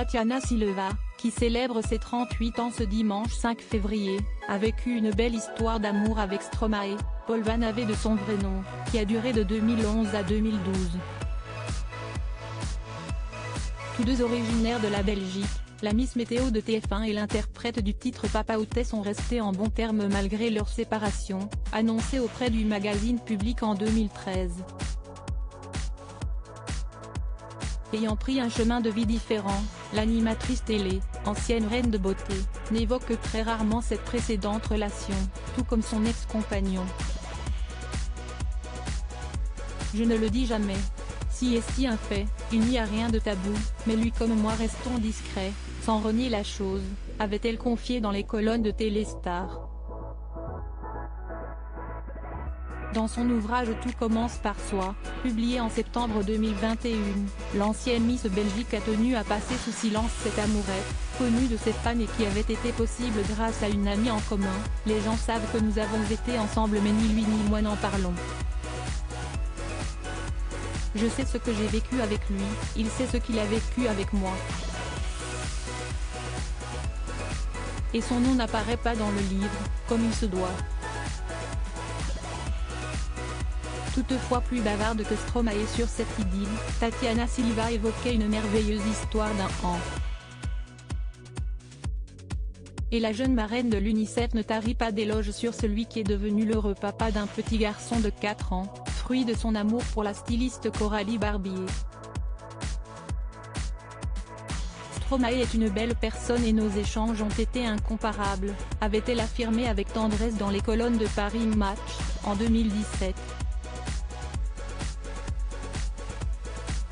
Tatiana Silva, qui célèbre ses 38 ans ce dimanche 5 février, a vécu une belle histoire d'amour avec Stromae, Paul Van Ave de son vrai nom, qui a duré de 2011 à 2012. Tous deux originaires de la Belgique, la Miss Météo de TF1 et l'interprète du titre Papa Outé sont restés en bons termes malgré leur séparation, annoncée auprès du magazine Public en 2013. Ayant pris un chemin de vie différent, l'animatrice télé, ancienne reine de beauté, n'évoque que très rarement cette précédente relation, tout comme son ex-compagnon. Je ne le dis jamais. Si est un fait, il n'y a rien de tabou, mais lui comme moi restons discrets, sans renier la chose, avait-elle confié dans les colonnes de Téléstar. Dans son ouvrage Tout commence par soi, publié en septembre 2021, l'ancienne Miss Belgique a tenu à passer sous silence cette amourette, connue de ses fans et qui avait été possible grâce à une amie en commun. Les gens savent que nous avons été ensemble mais ni lui ni moi n'en parlons. Je sais ce que j'ai vécu avec lui, il sait ce qu'il a vécu avec moi. Et son nom n'apparaît pas dans le livre, comme il se doit. Toutefois plus bavarde que Stromae sur cette idylle, Tatiana Silva évoquait une merveilleuse histoire d'un an. Et la jeune marraine de l'UNICEF ne tarit pas d'éloges sur celui qui est devenu l'heureux papa d'un petit garçon de 4 ans, fruit de son amour pour la styliste Coralie Barbier. Stromae est une belle personne et nos échanges ont été incomparables, avait-elle affirmé avec tendresse dans les colonnes de Paris Match, en 2017.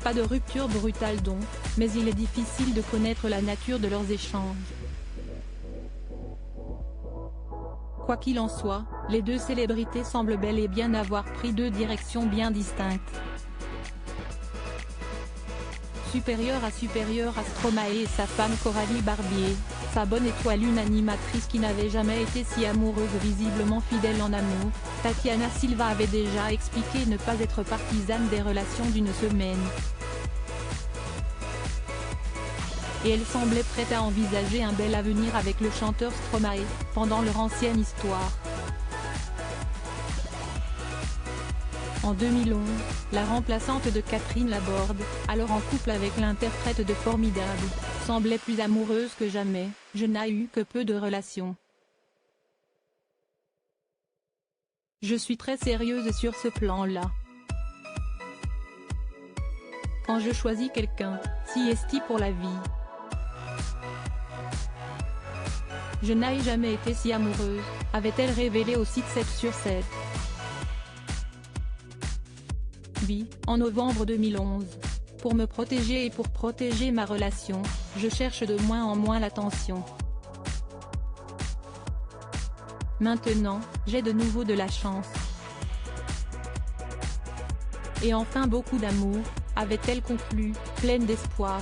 Pas de rupture brutale donc, mais il est difficile de connaître la nature de leurs échanges. Quoi qu'il en soit, les deux célébrités semblent bel et bien avoir pris deux directions bien distinctes. Supérieure à Stromae et sa femme Coralie Barbier, sa bonne étoile, une animatrice qui n'avait jamais été si amoureuse, visiblement fidèle en amour, Tatiana Silva avait déjà expliqué ne pas être partisane des relations d'une semaine. Et elle semblait prête à envisager un bel avenir avec le chanteur Stromae, pendant leur ancienne histoire. En 2011, la remplaçante de Catherine Laborde, alors en couple avec l'interprète de Formidable, semblait plus amoureuse que jamais. Je n'ai eu que peu de relations. Je suis très sérieuse sur ce plan-là. Quand je choisis quelqu'un, si est pour la vie. Je n'ai jamais été si amoureuse, avait-elle révélé au site 7 sur 7. En novembre 2011. Pour me protéger et pour protéger ma relation, je cherche de moins en moins l'attention. Maintenant, j'ai de nouveau de la chance. Et enfin beaucoup d'amour, avait-elle conclu, pleine d'espoir.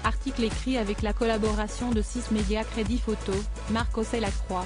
Article écrit avec la collaboration de 6 médias Crédit Photo, Marc Ossel Lacroix.